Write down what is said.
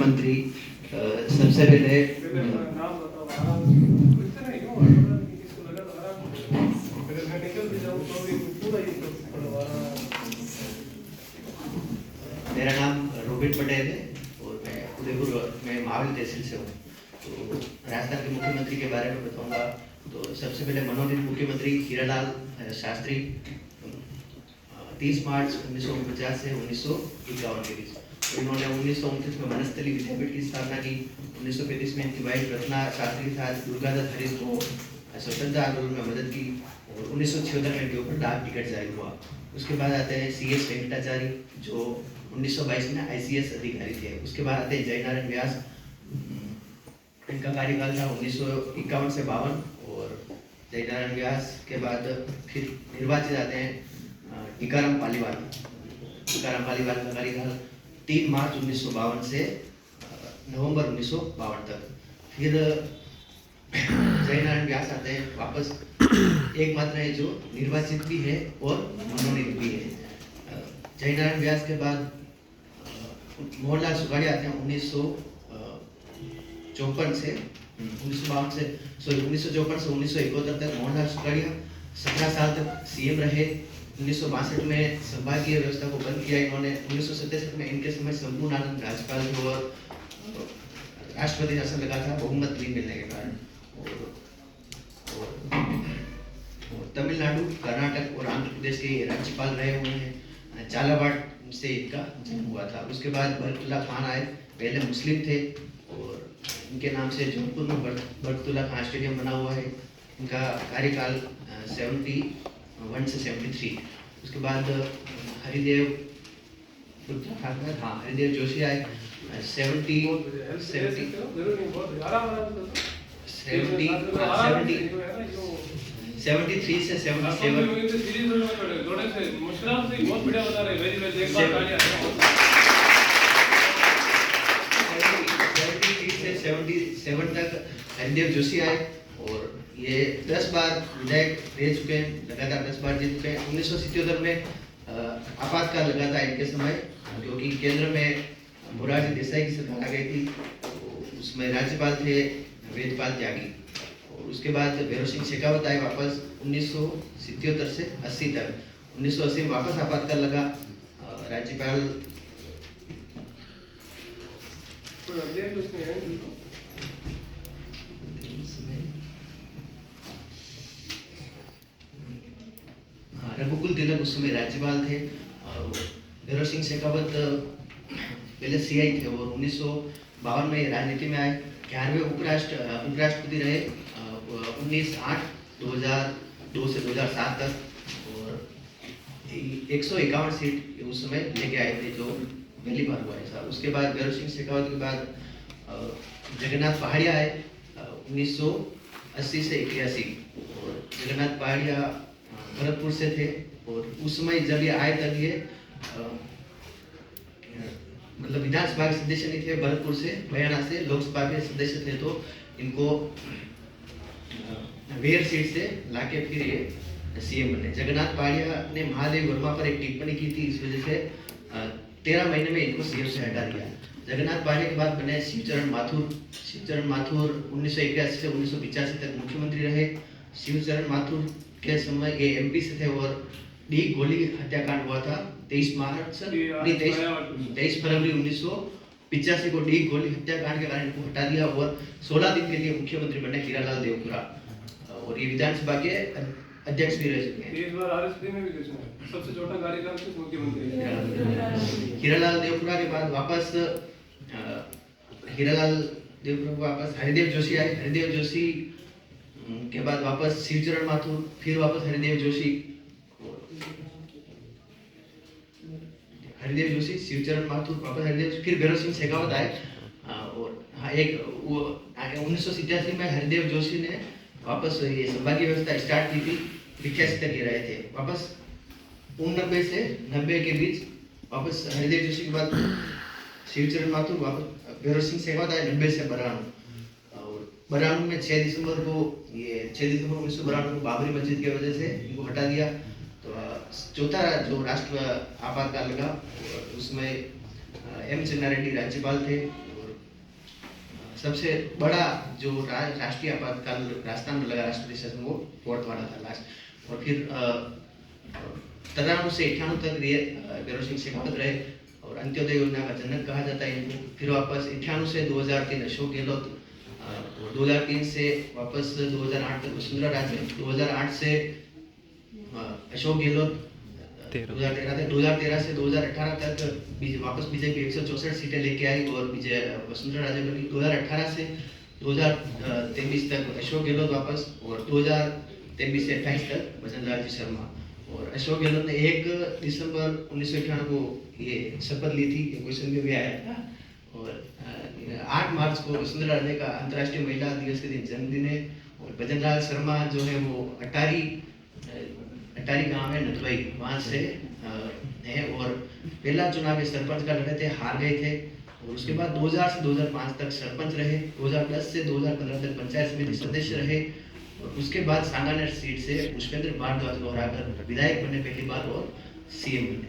मुख्यमंत्री सबसे पहले मेरा नाम रोबिन पटेल है और मैं उदयपुर में महावीर तहसील से हूँ। तो राजस्थान के मुख्यमंत्री के बारे में बताऊंगा। तो सबसे पहले मनोनीत मुख्यमंत्री हीरालाल शास्त्री 30 मार्च 1949 से 1951 के बीच। तो इन्होंने 1929 में वनस्थली विद्यापीठ की स्थापना की। 1935 में इनकी वाइफ रत्ना शास्त्री के साथ दुर्गादत्त हरीश को स्वतंत्रता आंदोलन में मदद की और 1976 में इनके ऊपर डाक टिकट जारी हुआ। उसके बाद आते हैं CS वेंकटाचारी जो 1922 में ICS अधिकारी थे। उसके बाद आते हैं जयनारायण व्यास, इनका कार्यकाल था 1951 से 52। और जयनारायण व्यास के बाद फिर निर्वाचित आते हैं टीकाराम पालीवाल। टीकाराम पालीवाल का कार्यकाल 3 मार्च 1952 से नवंबर 1952 तक। फिर जयनारायण व्यास आते हैं वापस, एकमात्र है जो निर्वाचित भी है और मनोनीत भी है। जयनारायण व्यास के बाद मोहनलाल सुगाड़िया आते हैं 1954 से 1952 से 1971 तक। मोहनलाल सुगाड़िया 17 साल तक CM रहे। 1962 में संभागीय व्यवस्था को बंद किया इन्होंने। 1967 में इनके समय संपूर्ण आनंद राज्यपाल और राष्ट्रपति शासन लगा था बहुमत नहीं मिलने के कारण। और तमिलनाडु, कर्नाटक और आंध्र प्रदेश के राज्यपाल रहे हुए हैं। झालावाड़ से इनका जन्म हुआ था। उसके बाद बरकतुल्ला खान आए, पहले मुस्लिम थे और इनके नाम से जोधपुर में बरकतुल्ला खान स्टेडियम बना हुआ है। इनका कार्यकाल 71 से 73। उसके बाद हरिदेव जोशी आए 73 से 77 तक हरिदेव जोशी आए और ये 10 बार विधायक रह चुके हैं, लगातार 10 बार जीत चुके हैं। 1977 में आपातकाल लगा था इनके समय, क्योंकि केंद्र में मोरारजी देसाई की सरकार आ गई थी। तो उसमें राज्यपाल थे वेदपाल त्यागी। और उसके बाद भैरव सिंह शेखावत आए वापस 1977 से 80 तक। 1980 में वापस आपातकाल लगा। राज्यपाल रघुकुल तिलक उस समय राज्यपाल थे। भैरव सिंह शेखावत पहले CI थे और 1952 में राजनीति में आए। 11वें उपराष्ट्रपति रहे 1908-2002 से 2007 तक। और 151 सीट उस समय लेके आए थे, जो पहली बार हुआ ऐसा। उसके बाद भैरव सिंह शेखावत के बाद जगन्नाथ पहाड़िया आए 1980 से 81। और जगन्नाथ पहाड़िया भरतपुर से थे और उस समय जब ये आए तब ये मतलब विधानसभा के सदस्य नहीं थे। भरतपुर से, हरियाणा से लोकसभा के सदस्य थे। तो इनको वेयर सीट से लाके फिर ये CM बने। जगन्नाथ पहाड़िया ने महादेव वर्मा पर एक टिप्पणी की थी, इस वजह से 13 महीने में इनको CM से हटा दिया। जगन्नाथ पहाड़िया के बाद बने शिवचरण माथुर। शिवचरण माथुर 1981 से 1985 तक मुख्यमंत्री रहे। शिवचरण माथुर के समय ये MP से थे और डी गोली हत्याकांड हुआ था 23 फरवरी 1985 को डी गोली हत्याकांड के कारण इनको हटा दिया और 16 दिन के लिए मुख्यमंत्री बने हीरालाल देवपुरा। और ये विधानसभा के अध्यक्ष भी रह चुके हैं। इस बार RSP में भी सबसे छोटा कार्यकाल किस मुख्यमंत्री है? हीरालाल देवपुरा के बाद वापस हीरालाल देवपुरा को वापस हरिदेव जोशी आए। हरिदेव जोशी के बाद वापस शिवचरण माथुर, फिर वापस हरिदेव जोशी, शिवचरण माथुर, वापस हरिदेव, फिर भैरव सिंह शेखावत आए। और एक 1987 में हरिदेव जोशी ने वापस ये संभागीय व्यवस्था स्टार्ट की थी। 85 तक ये रहे थे। वापस 89 से 90 के बीच वापस हरिदेव जोशी के बाद शिवचरण माथुर, वापस भैरव सिंह शेखावत आए 90 से 92। और 92 में 6 दिसंबर 1992 को बाबरी मस्जिद की वजह से इनको हटा दिया। तो चौथा जो राष्ट्र आपातकाल लगा उसमें M. चन्ना रेड्डी राज्यपाल थे और सबसे बड़ा जो राष्ट्रीय आपातकाल राजस्थान में लगा राष्ट्रपति शासन वो 4th वाला था लास्ट। और फिर 93 से 98 तक गौरव सिंह शेखावत रहे और अंत्योदय योजना का जनक कहा जाता है इनको। फिर वापस 98 से 2003 अशोक गहलोत, और 2003 से वापस 2008 तक वसुंधरा राजे, 2008 से अशोक गहलोत, 2013 से 2018 तक वापस बीजेपी 164 सीटें लेके आई और वसुंधरा राजे बनी। 2018 से 2023 तक अशोक गहलोत वापस, और 2023 से 28 तक भजनलाल जी शर्मा। और अशोक गहलोत ने 1 दिसंबर 1998 को ये शपथ ली थी, ये क्वेश्चन में भी आया था। और 8 मार्च को वसुंधरा राजे का अंतर्राष्ट्रीय महिला दिवस के दिन जन्मदिन है। और भजनलाल शर्मा जो है वो अटारी गांव है नदवाई, वहाँ से है। और पहला चुनाव सरपंच का लड़े थे, हार गए थे। और उसके बाद 2000 से 2005 तक सरपंच रहे, 2010 से 2015 तक पंचायत समिति सदस्य रहे। और उसके बाद सांगानेर सीट से पुष्पेंद्र भारद्वाज को हराकर विधायक बने पहली बार और सीएम बने।